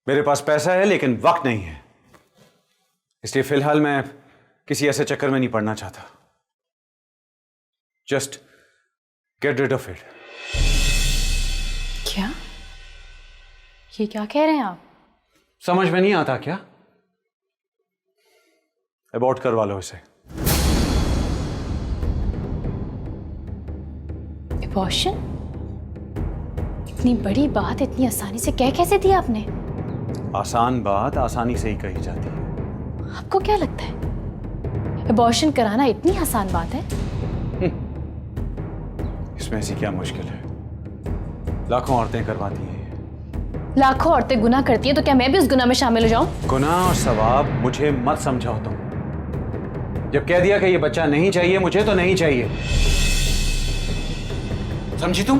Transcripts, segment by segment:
मेरे पास पैसा है लेकिन वक्त नहीं है, इसलिए फिलहाल मैं किसी ऐसे चक्कर में नहीं पड़ना चाहता। Just get rid of it. क्या? ये क्या कह रहे हैं आप? समझ में नहीं आता क्या? अबॉर्ट करवा लो इसे। अबॉर्शन? इतनी बड़ी बात इतनी आसानी से कह कैसे दी आपने? आसान बात आसानी से ही कही जाती है। आपको क्या लगता है अबॉर्शन कराना इतनी आसान बात है? इसमें ऐसी क्या मुश्किल है? लाखों औरतें करवाती हैं। लाखों औरतें गुनाह करती हैं, तो क्या मैं भी उस गुनाह में शामिल हो जाऊं? गुनाह और सवाब मुझे मत समझाओ तुम। जब कह दिया कि ये बच्चा नहीं चाहिए मुझे, तो नहीं चाहिए, समझी तुम?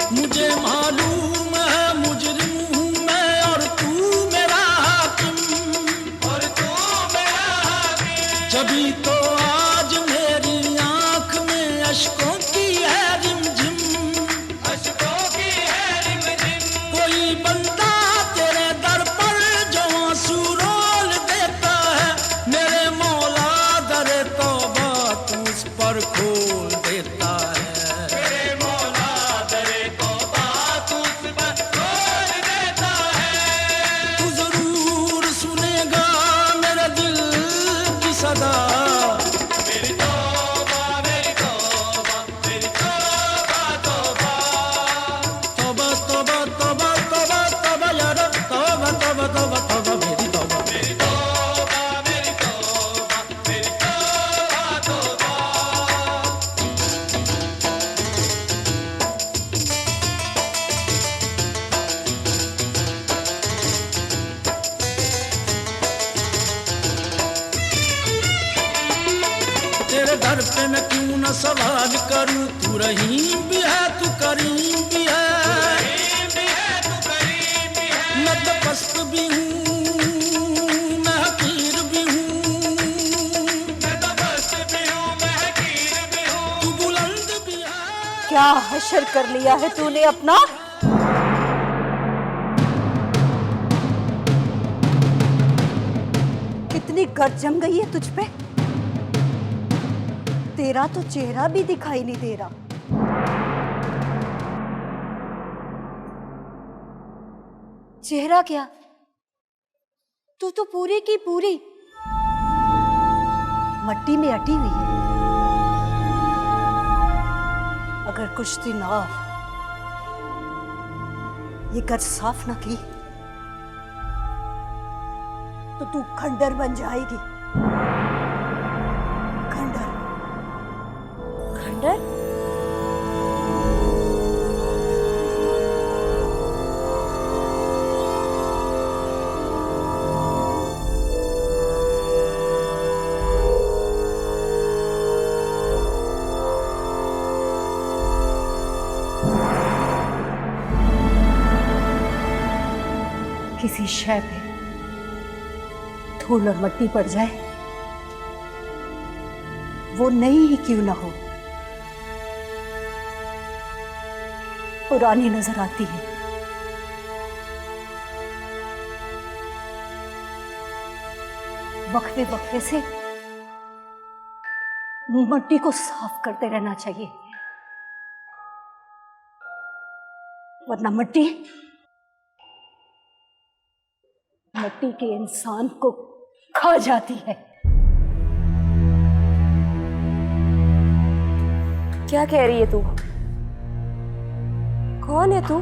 मुझे मालूम है मुजरिम हूँ मैं और तू मेरा हाकिम, जभी तो आज मेरी आंख में अश्कों की है रिमझिम। कोई बंदा तेरे दर पर जो आंसू रोल देता है, मेरे मौला दरे तौबा तू उस पर खोल देता है। तेरे दर पे मैं क्यों न सवाल करूं, तू रहीम भी है तू करीम भी है। मैं तो पस्त भी हूँ मैं हकीर भी हूँ, तू बुलंद भी है। क्या हशर कर लिया है तूने अपना? कितनी गर्द जम गई है तुझ पे? तेरा तो चेहरा भी दिखाई नहीं दे रहा। चेहरा क्या, तू तो पूरी की पूरी मट्टी में अटी हुई है। अगर कुछ दिन और ये गर्द साफ ना की तो तू खंडर बन जाएगी। खंडर खंडर किसी शय पे धूल और मट्टी पड़ जाए, वो नई ही क्यों ना हो, पुरानी नजर आती है। वक्फे वक्फे से मट्टी को साफ करते रहना चाहिए, वरना मट्टी के इंसान को खा जाती है। क्या कह रही है तू? कौन है तू?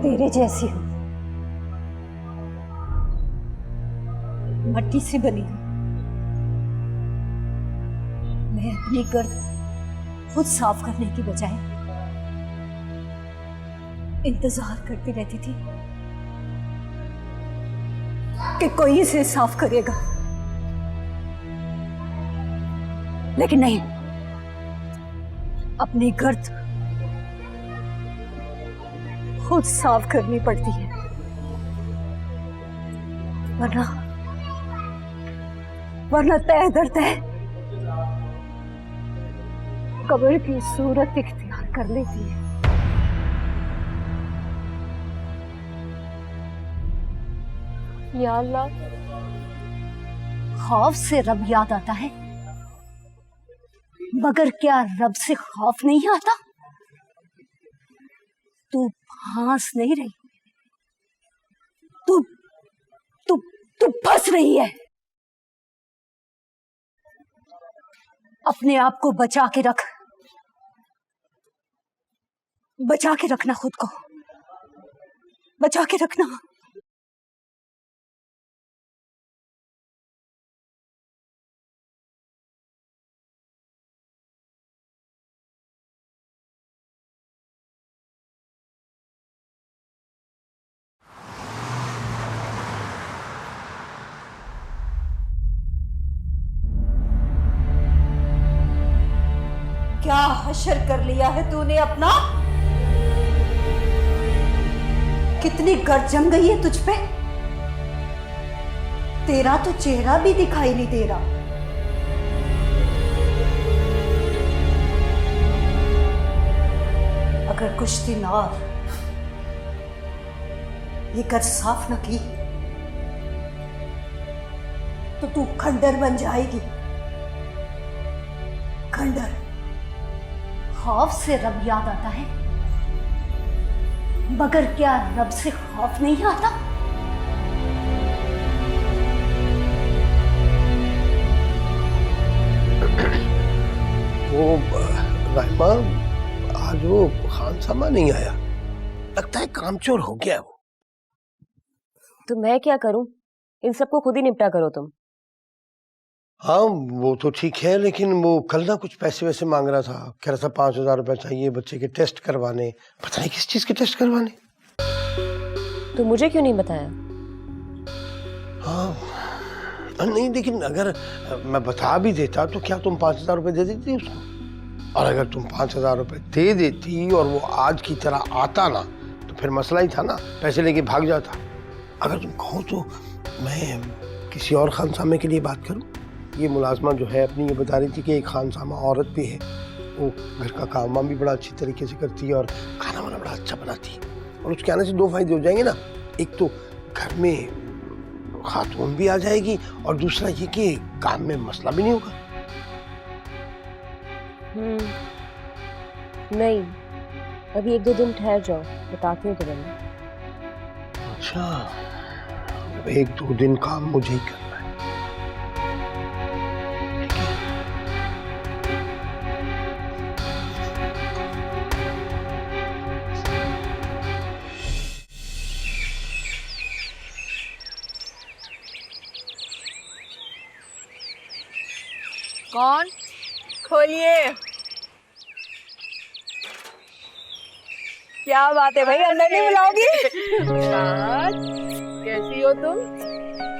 तेरे जैसी हूं, मट्टी से बनी हूं। मैं अपनी गर्द खुद साफ करने की बजाय इंतजार करती रहती थी कि कोई इसे साफ करेगा, लेकिन नहीं, अपनी गर्द खुद साफ करनी पड़ती है, वरना तय दर तय कब्र की सूरत इख्तियार कर लेती है। या अल्लाह, खौफ से रब याद आता है, मगर क्या रब से खौफ नहीं आता? तू फांस नहीं रही, तू फंस रही है। अपने आप को बचा के रखना, खुद को बचा के रखना। क्या हशर कर लिया है तूने अपना? कितनी गर्द जम गई है तुझ पे? तेरा तो चेहरा भी दिखाई नहीं दे रहा। अगर कुछ दिन और ये गर्द साफ न की तो तू खंडर बन जाएगी। खंडर। खौफ से रब याद आता है, मगर क्या रब से खौफ नहीं आता? वो राहिमा, आज वो खान सामा नहीं आया, लगता है कामचोर हो गया वो। तो मैं क्या करूं? इन सबको खुद ही निपटा करो तुम। हाँ वो तो ठीक है, लेकिन वो कल ना कुछ पैसे वैसे मांग रहा था, कह रहा था 5,000 रुपए चाहिए बच्चे के टेस्ट करवाने, पता नहीं किस चीज के टेस्ट करवाने। तो मुझे क्यों नहीं बताया? हाँ नहीं, लेकिन अगर मैं बता भी देता तो क्या तुम 5,000 रुपए दे देती उसको? और अगर तुम 5,000 रुपए दे देती और वो आज की तरह आता ना, तो फिर मसला ही था ना, पैसे लेके भाग जाता। अगर तुम कहो तो मैं किसी और खानसामे के लिए बात करूं। ये मुलाजमा जो है अपनी ये बता रही थी कि एक खानसामा औरत भी है, वो घर का काम वाम भी बड़ा अच्छी तरीके से करती है और खाना वाना बड़ा अच्छा बनाती है। और उसके आने से 2 फायदे हो जाएंगे ना, एक तो घर में खातून भी आ जाएगी और दूसरा ये कि काम में मसला भी नहीं होगा। नहीं, अभी 1-2 दिन ठहर जाओ, बताती हूँ तुम्हें। अच्छा, 1-2 दिन काम मुझे ही करना है। कौन? खोलिए। क्या बात है भाई, अंदर नहीं बुलाओगी? कैसी हो तुम?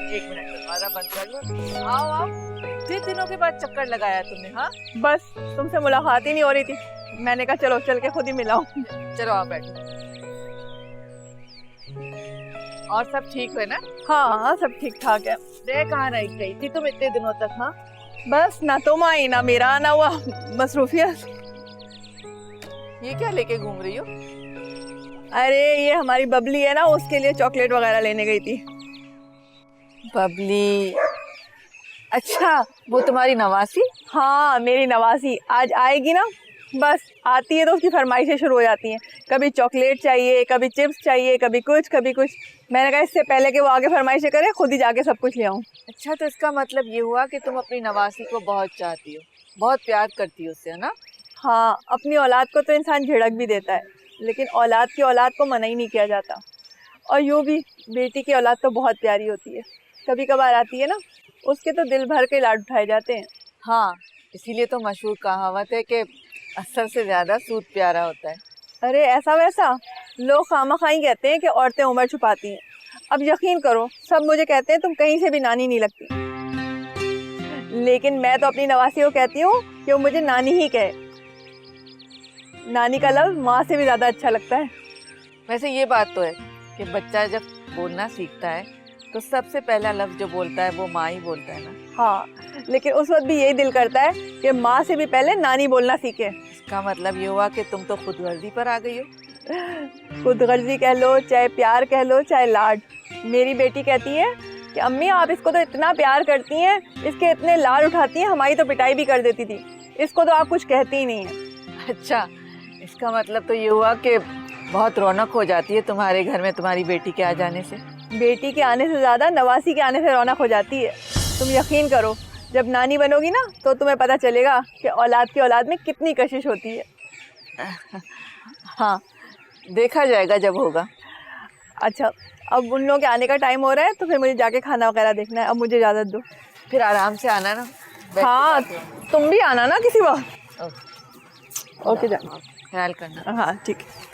1 मिनट दरवाजा बंद कर लो। आओ आओ। कितने दिनों के बाद चक्कर लगाया तुमने? हाँ बस तुमसे मुलाकात ही नहीं हो रही थी, मैंने कहा चलो चल के खुद ही मिलाऊं। चलो आप बैठो। और सब ठीक है ना? हाँ हाँ सब ठीक ठाक है। रे कहाँ रह गई थी तुम इतने दिनों तक? हाँ, बस ना तुम आई ना मेरा आना हुआ, मसरूफियत। ये क्या लेके घूम रही हो? अरे ये हमारी बबली है ना, उसके लिए चॉकलेट वगैरह लेने गई थी। बबली? अच्छा, वो तुम्हारी नवासी? हाँ मेरी नवासी आज आएगी ना, बस आती है तो उसकी फरमाइशें शुरू हो जाती हैं। कभी चॉकलेट चाहिए, कभी चिप्स चाहिए, कभी कुछ कभी कुछ। मैंने कहा इससे पहले कि वो आगे फरमाइशें करे, खुद ही जाके सब कुछ ले आऊँ। अच्छा, तो इसका मतलब ये हुआ कि तुम अपनी नवासी को बहुत चाहती हो, बहुत प्यार करती हो उससे, है ना? हाँ, अपनी औलाद को तो इंसान झिड़क भी देता है, लेकिन औलाद की औलाद को मना ही नहीं किया जाता। और यूँ भी बेटी की औलाद तो बहुत प्यारी होती है, कभी कभार आती है ना, उसके तो दिल भर के लाड उठाए जाते हैं। हाँ, इसीलिए तो मशहूर कहावत है कि असर से ज्यादा सूद प्यारा होता है। अरे ऐसा वैसा लोग खामखाई कहते हैं कि औरतें उम्र छुपाती हैं। अब यकीन करो, सब मुझे कहते हैं तुम कहीं से भी नानी नहीं लगती, लेकिन मैं तो अपनी नवासी को कहती हूँ कि वो मुझे नानी ही कहे। नानी का लफ्ज़ माँ से भी ज़्यादा अच्छा लगता है। वैसे ये बात तो है कि बच्चा जब बोलना सीखता है तो सबसे पहला लफ्ज़ जो बोलता है वो माँ ही बोलता है ना। हाँ, लेकिन उस वक्त भी यही दिल करता है कि माँ से भी पहले नानी बोलना सीखे। इसका मतलब ये हुआ कि तुम तो खुदगर्जी पर आ गई हो। खुदगर्जी कह लो, चाहे प्यार कह लो, चाहे लाड। मेरी बेटी कहती है कि अम्मी आप इसको तो इतना प्यार करती हैं, इसके इतने लाड उठाती हैं, हमारी तो पिटाई भी कर देती थी, इसको तो आप कुछ कहती ही नहीं है। अच्छा, इसका मतलब तो ये हुआ कि बहुत रौनक हो जाती है तुम्हारे घर में तुम्हारी बेटी के आ जाने से। बेटी के आने से ज़्यादा नवासी के आने से रौनक हो जाती है। तुम यकीन करो, जब नानी बनोगी ना तो तुम्हें पता चलेगा कि औलाद की औलाद में कितनी कशिश होती है। हाँ, देखा जाएगा जब होगा। अच्छा, अब उन लोगों के आने का टाइम हो रहा है, तो फिर मुझे जाके खाना वगैरह देखना है। अब मुझे इजाज़त दो। फिर आराम से आना ना। हाँ, तुम भी आना ना किसी वक्त। ओके जा, ख्याल करना। हाँ ठीक है।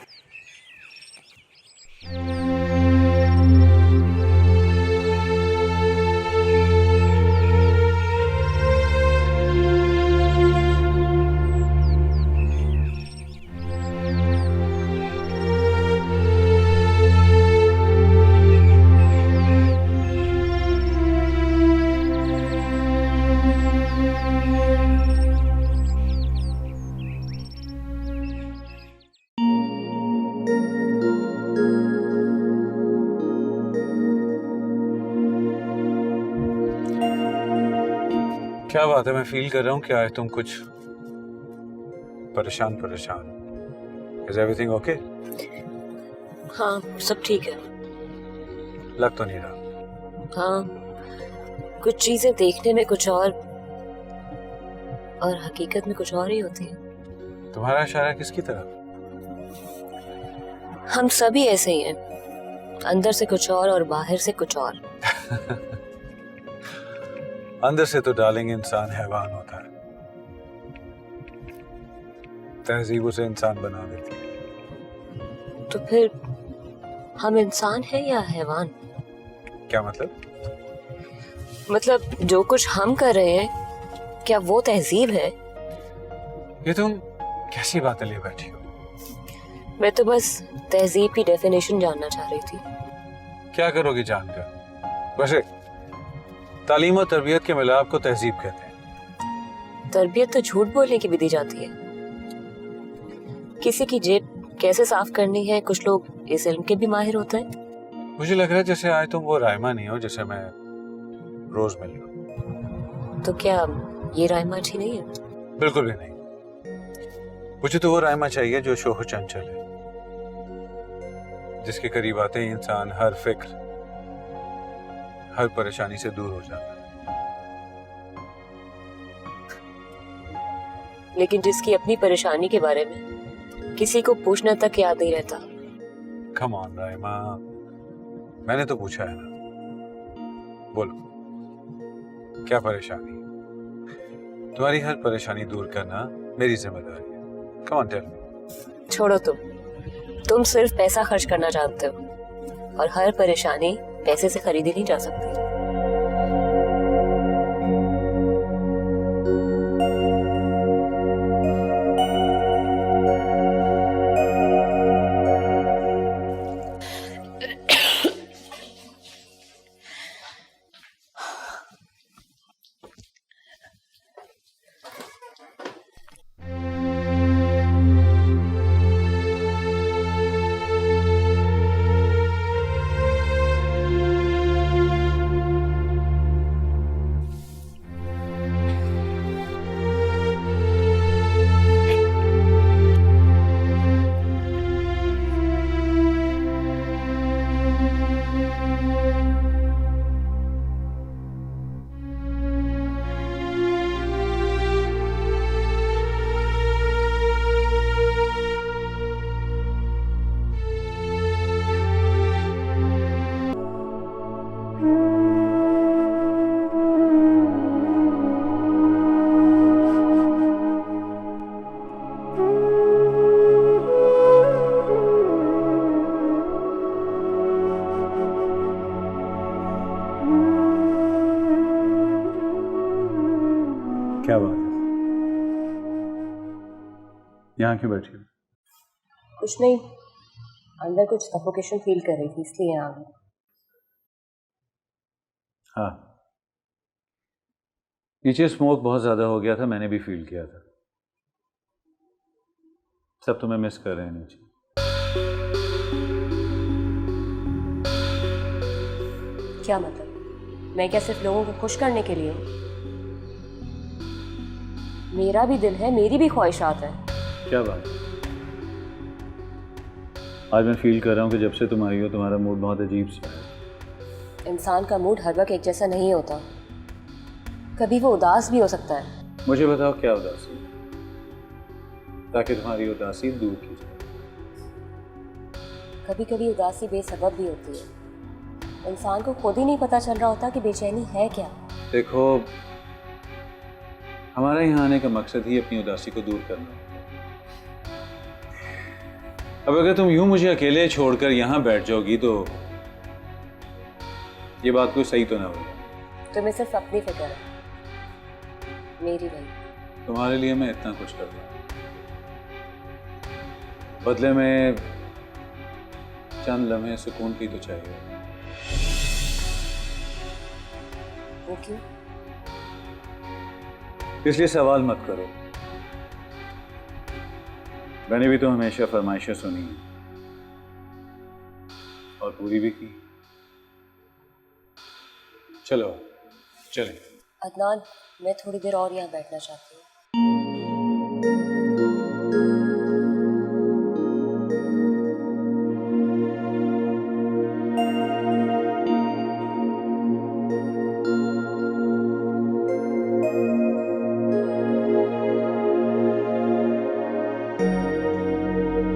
क्या बात है, मैं फील कर रहा हूँ क्या है तुम कुछ परेशान। Is everything okay? हाँ सब ठीक है। लग तो नहीं रहा। हाँ, कुछ चीजें देखने में कुछ और हकीकत में कुछ और ही होती है। तुम्हारा इशारा किसकी तरफ? हम सभी ऐसे ही हैं, अंदर से कुछ और बाहर से कुछ और। अंदर से तो डार्लिंग इंसान हैवान होता है, तहजीब उसे इंसान बना देती है। तो फिर हम इंसान हैं या हैवान? क्या मतलब? मतलब जो कुछ हम कर रहे हैं, क्या वो तहजीब है? ये तुम कैसी बातें ले बैठी हो? मैं तो बस तहजीब की डेफिनेशन जानना चाह रही थी। क्या करोगी जानकर? वैसे तालीम और तरबियत के मिलाप को तहजीब कहते हैं। तरबियत तो झूठ बोलने की भी दी जाती है। किसी की जेब कैसे साफ करनी है, कुछ लोग इस इल्म के भी माहिर होते हैं। मुझे लग रहा है जैसे आज तुम वो रायमा नहीं हो जिसे मैं रोज मिल रहा हूं। तो क्या ये रायमा अच्छी नहीं है? बिल्कुल भी नहीं। मुझे तो वो रायमा चाहिए जो शोह चंचल है, जिसके करीब आते ही इंसान हर फिक्र, हर परेशानी से दूर हो जाता है। लेकिन जिसकी अपनी परेशानी के बारे में किसी को पूछना तक याद नहीं रहता। कम ऑन रायमा, मैंने तो पूछा है ना। बोलो, क्या परेशानी? तुम्हारी हर परेशानी दूर करना मेरी जिम्मेदारी है। Come on tell me. छोड़ो, तुम सिर्फ पैसा खर्च करना जानते हो, और हर परेशानी पैसे से खरीदी नहीं जा सकती। क्या बात है? यहाँ क्यों बैठी हो? कुछ नहीं, अंदर कुछ सफोकेशन फील कर रही थी इसलिए यहाँ आ गई। हाँ, नीचे स्मोक बहुत ज्यादा हो गया था, मैंने भी फील किया था। सब तुम्हें मिस कर रहे हैं नीचे। क्या मतलब? मैं क्या सिर्फ लोगों को खुश करने के लिए हूँ? मेरा भी दिल है, मेरी भी ख्वाहिशात है। क्या बात है? आज मैं फील कर रहा हूँ कि जब से तुम आई हो तुम्हारा मूड बहुत अजीब सा है। इंसान का मूड हर वक्त एक जैसा नहीं होता, कभी वो उदास भी हो सकता है। मुझे बताओ क्या उदासी है, ताकि तुम्हारी उदासी दूर की जाए। कभी कभी उदासी बेसबब भी होती है, इंसान को खुद ही नहीं पता चल रहा होता कि बेचैनी है क्या। देखो, हमारे यहाँ आने का मकसद ही अपनी उदासी को दूर करना है। अब अगर तुम यूं मुझे अकेले छोड़कर यहाँ बैठ जाओगी तो ये बात कोई सही तो ना होगा। तुम्हें सिर्फ अपनी फिक्र है, मेरी नहीं। तुम्हारे लिए मैं इतना कुछ कर रहा हूँ, बदले में चंद लम्हे सुकून की तो चाहिए। वो क्यों? इसलिए सवाल मत करो, मैंने भी तो हमेशा फरमाइशें सुनी हैं और पूरी भी की। चलो चलें। अदनान, मैं थोड़ी देर और यहाँ बैठना चाहती हूँ।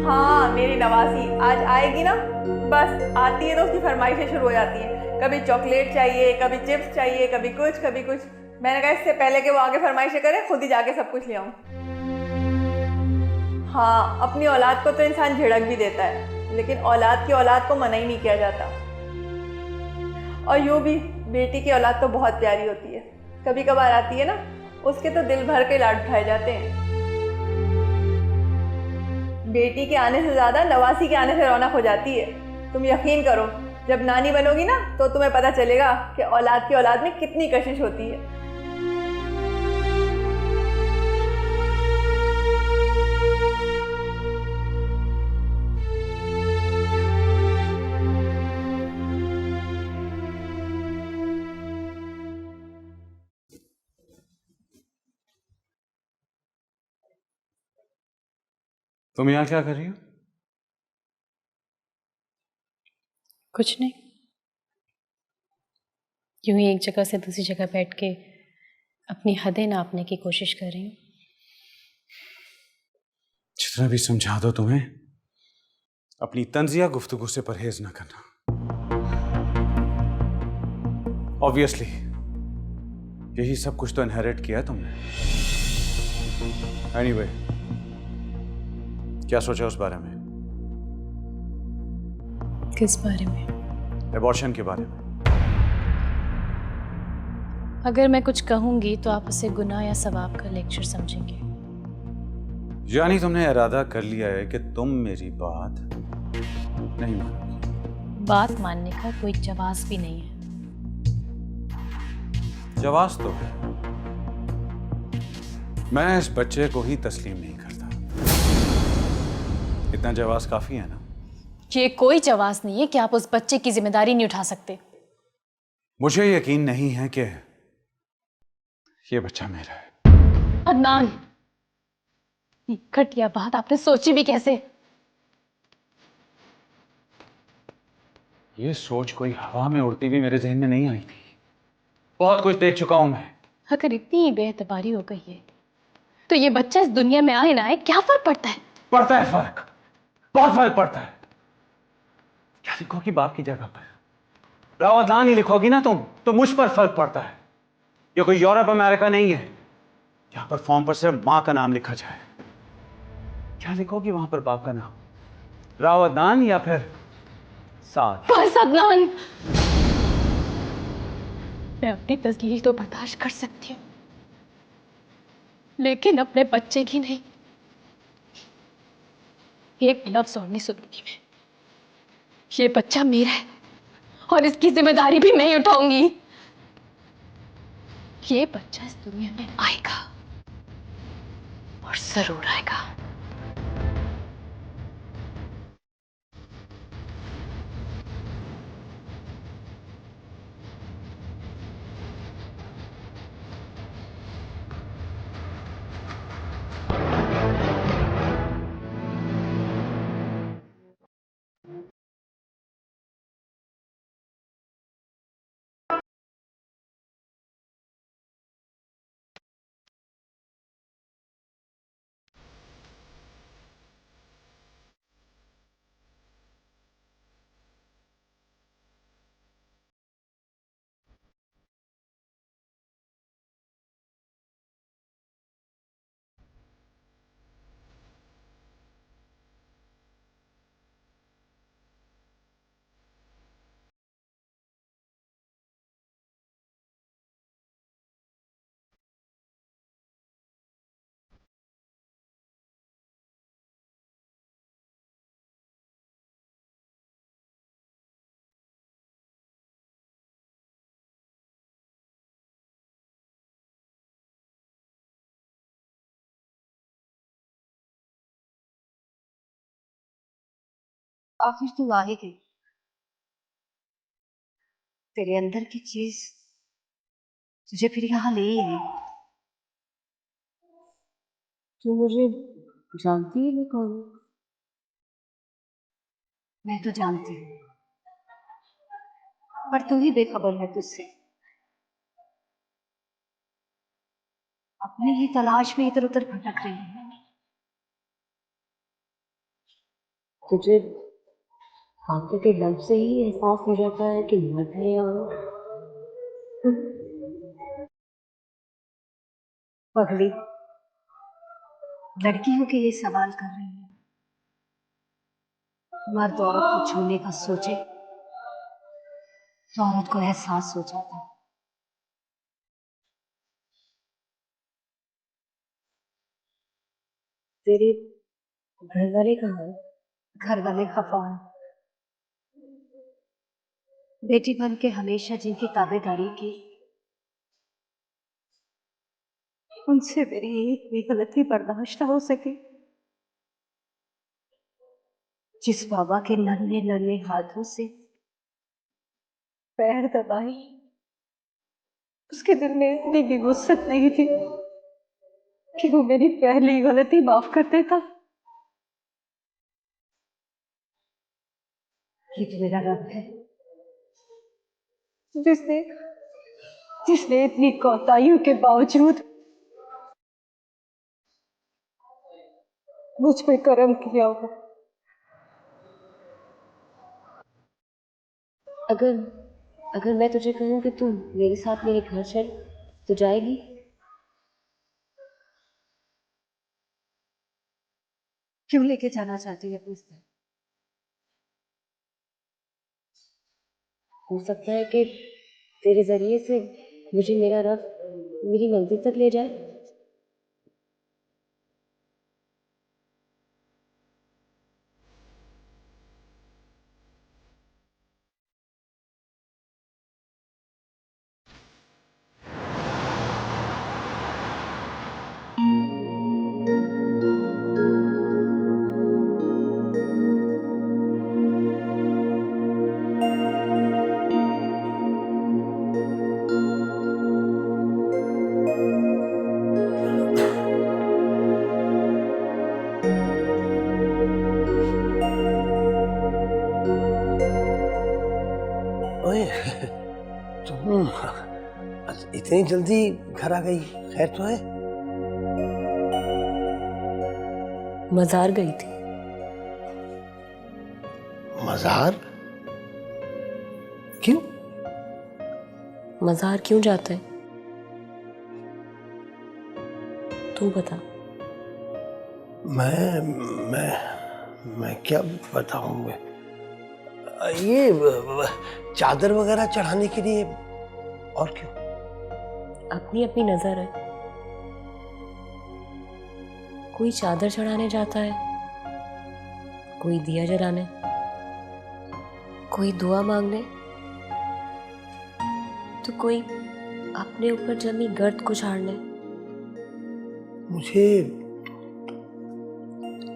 हाँ, मेरी नवासी आज आएगी ना, बस आती है तो उसकी फरमाइशें शुरू हो जाती हैं। कभी चॉकलेट चाहिए, कभी चिप्स चाहिए, कभी कुछ कभी कुछ। मैंने कहा इससे पहले कि वो आगे फरमाइशें करे, खुद ही जाके सब कुछ ले आऊँ। हाँ, अपनी औलाद को तो इंसान झिड़क भी देता है, लेकिन औलाद की औलाद को मना ही नहीं किया जाता। और यूँ भी बेटी की औलाद तो बहुत प्यारी होती है, कभी कभार आती है ना, उसके तो दिल भर के लाड उठाए जाते हैं। बेटी के आने से ज़्यादा नवासी के आने से रौनक हो जाती है। तुम यकीन करो, जब नानी बनोगी ना तो तुम्हें पता चलेगा कि औलाद की औलाद में कितनी कशिश होती है। तुम यहाँ क्या कर रही हो? कुछ नहीं, यूं ही एक जगह से दूसरी जगह बैठ के अपनी हदें नापने की कोशिश कर रही हूँ। जितना भी समझा दो तुम्हें, अपनी तंजिया गुफ्तगू से परहेज ना करना। ऑब्वियसली यही सब कुछ तो इनहेरिट किया है तुमने। एनीवे, क्या सोचा उस बारे में? किस बारे में? एबॉर्शन के बारे में। अगर मैं कुछ कहूंगी तो आप उसे गुनाह या सवाब का लेक्चर समझेंगे। यानी तुमने इरादा कर लिया है कि तुम मेरी बात नहीं मानोगी। बात मानने का कोई जवाब भी नहीं है। जवाब तो है, मैं इस बच्चे को ही तस्लीम नहीं करता। इतना जवाब काफी है ना? ये कोई जवाब नहीं है कि आप उस बच्चे की जिम्मेदारी नहीं उठा सकते। मुझे यकीन नहीं है कि ये बच्चा मेरा है। अदनान, ये घटिया बात आपने सोची भी कैसे? ये सोच कोई हवा में उड़ती हुई मेरे जहन में नहीं आई थी। बहुत कुछ देख चुका हूं मैं। अगर इतनी बेएतबारी हो गई है तो ये बच्चा इस दुनिया में आए ना आए, क्या फर्क पड़ता है? पड़ता है फर्क, बहुत फर्क पड़ता है। क्या लिखोगी बाप की जगह पर? रावतलान ही लिखोगी ना तुम तो मुझ पर फर्क पड़ता है। ये कोई यूरोप अमेरिका नहीं है जहां पर फॉर्म पर सिर्फ मां का नाम लिखा जाए। क्या लिखोगी वहां पर बाप का नाम? रावतलान या फिर साथ? बस अदनान, मैं अपनी तस्लील तो बर्दाश्त कर सकती हूँ, लेकिन अपने बच्चे की नहीं। एक लफ्ज और नहीं सुनूंगी मैं। ये बच्चा मेरा है और इसकी जिम्मेदारी भी मैं ही उठाऊंगी। ये बच्चा इस दुनिया में आएगा और जरूर आएगा। आखिर तू आ ही गई। तेरे अंदर की चीज तुझे फिर यहाँ ले ही आई। तू मुझे जानती ही नहीं कौन हूँ। मैं तो जानती हूँ, पर तू ही बेखबर है तुझसे। अपनी ही तलाश में इधर उधर भटक रही है। तुझे आंखों के लफ्ज से ही एहसास हो जाता है कि मर्द है या पगली। लड़की हो के ये सवाल कर रही है। मर्द औरत को छूने का सोचे तो औरत को एहसास हो जाता है। तेरे घर वाले कहाँ है? घर वाले खफा है। बेटी बन के हमेशा जिनकी ताबेदारी की, उनसे मेरी एक भी गलती बर्दाश्त ना हो सकी। जिस बाबा के नन्हे नन्हे हाथों से पैर दबाई, उसके दिल में इतनी भी वुसअत नहीं थी कि वो मेरी पहली गलती माफ कर देता। ये तो मेरा रब है जिसने जिसने इतनी कोताहियों के बावजूद मुझ पे करम किया हो। अगर अगर मैं तुझे कहूँ कि तू मेरे साथ मेरे घर चल, तो जाएगी? क्यों लेके जाना चाहती है अपने से? हो सकता है कि तेरे जरिए से मुझे मेरा रब मेरी मंजिल तक ले जाए। ओए, तुम इतनी जल्दी घर आ गई? खैर तो है? मजार गई थी। मजार? क्यों? मजार क्यों जाता है? तू बता। मैं क्या बताऊं? ये चादर वगैरह चढ़ाने के लिए। और क्यों? अपनी अपनी नजर है। कोई चादर चढ़ाने जाता है, कोई दिया जलाने, कोई दुआ मांगने, तो कोई अपने ऊपर जमी गर्द को झाड़ने। मुझे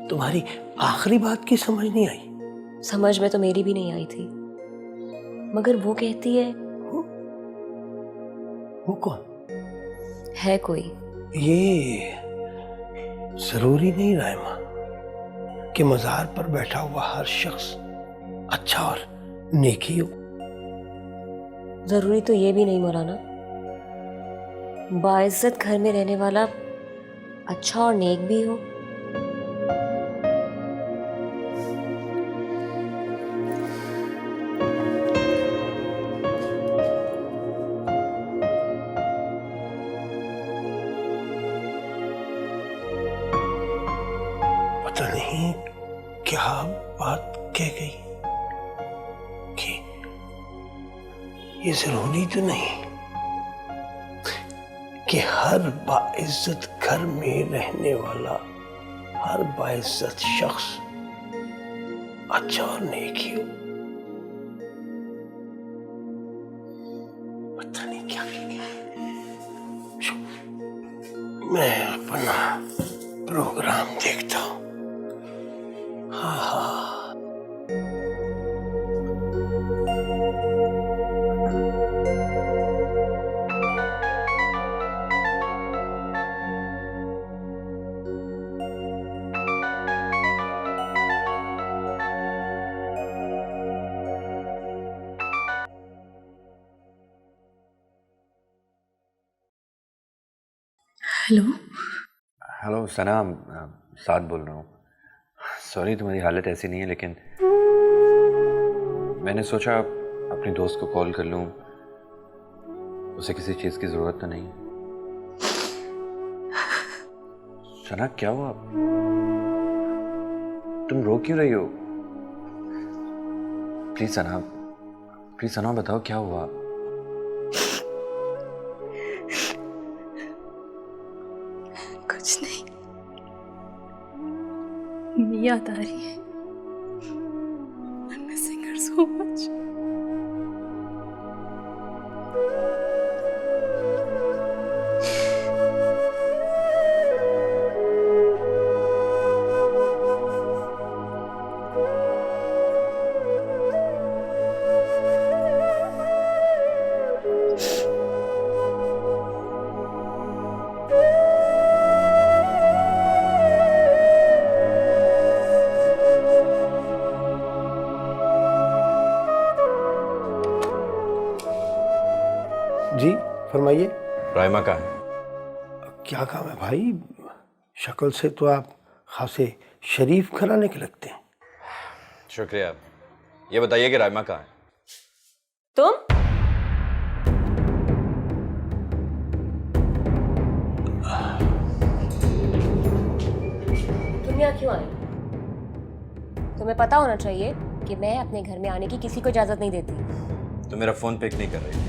तुम्हारी आखिरी बात की समझ नहीं आई। समझ में तो मेरी भी नहीं आई थी, मगर वो कहती है वो कौन? है कोई। ये जरूरी नहीं रायमा कि मजार पर बैठा हुआ हर शख्स अच्छा और नेकी हो। जरूरी तो ये भी नहीं मौलाना, बाइज्जत घर में रहने वाला अच्छा और नेक भी हो। पता नहीं क्या बात कह गई कि ये जरूरी तो नहीं कि हर बाइज्जत घर में रहने वाला हर बाइज्जत शख्स अच्छा और नेक ही हो। पता नहीं क्या कह गई। मैं अपना प्रोग्राम देखता हूँ। हाँ हाँ। हेलो। हेलो सना, साद बोल रहा हूँ। सॉरी तुम्हारी हालत ऐसी नहीं है, लेकिन मैंने सोचा अपनी दोस्त को कॉल कर लूँ। उसे किसी चीज़ की ज़रूरत तो नहीं। सना क्या हुआ? तुम रो क्यों रही हो? प्लीज सना बताओ क्या हुआ? कुछ नहीं, याद आ रही है। I'm missing her so much. जी फरमाइए। राइमा कहाँ है? क्या काम है भाई? शक्ल से तो आप खासे शरीफ घराने के लगते हैं। शुक्रिया। ये बताइए कि राइमा कहाँ है? तुम यहाँ क्यों आए? तुम्हें पता होना चाहिए कि मैं अपने घर में आने की किसी को इजाजत नहीं देती। तो मेरा फोन पिक नहीं कर रही थी।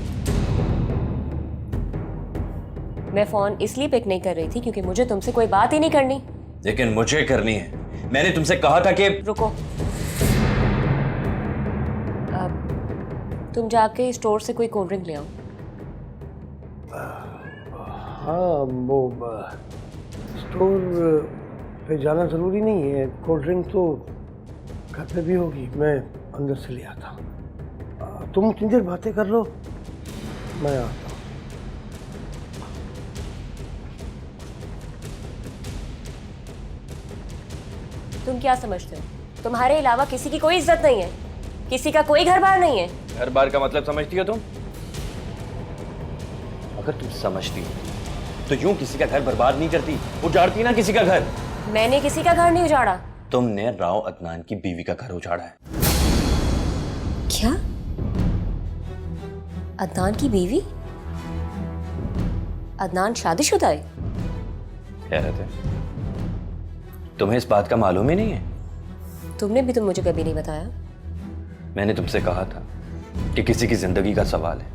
मैं फोन इसलिए पिक नहीं कर रही थी क्योंकि मुझे तुमसे कोई बात ही नहीं करनी। लेकिन मुझे करनी है। मैंने तुमसे कहा था कि रुको। अब तुम जाके स्टोर से कोई कोल्ड ड्रिंक ले आओ। हाँ वो स्टोर पे जाना ज़रूरी नहीं है। कोल्ड ड्रिंक तो घर पे भी होगी, मैं अंदर से ले आता हूँ। तुम इतनी देर बातें कर लो, मैं आता हूँ। तुम क्या समझते हो तुम्हारे अलावा किसी की कोई इज्जत नहीं है, किसी का कोई घर बार नहीं है? घर बार का मतलब समझती हो तुम? अगर तुम समझती हो तो यूं किसी का घर बर्बाद नहीं करती, उजाड़ती ना किसी का घर। मैंने किसी का घर नहीं उजाड़ा। तुमने राव अदनान की बीवी का घर उजाड़ा है। क्या? अदनान की बीवी? अदनान शादीशुदा है? हैरत है, तुम्हें इस बात का मालूम ही नहीं है? तुमने भी तो मुझे कभी नहीं बताया। मैंने तुमसे कहा था कि किसी की जिंदगी का सवाल है,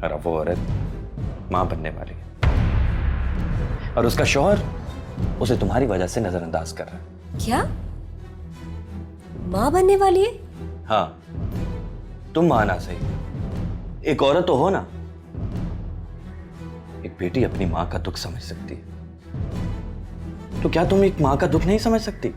और अब वो औरत मां बनने वाली है, और उसका शौहर उसे तुम्हारी वजह से नजरअंदाज कर रहा है। क्या माँ बनने वाली है? हाँ, तुम माँ ना सही, एक औरत तो हो ना। एक बेटी अपनी माँ का दुख समझ सकती है, तो क्या तुम एक माँ का दुख नहीं समझ सकती?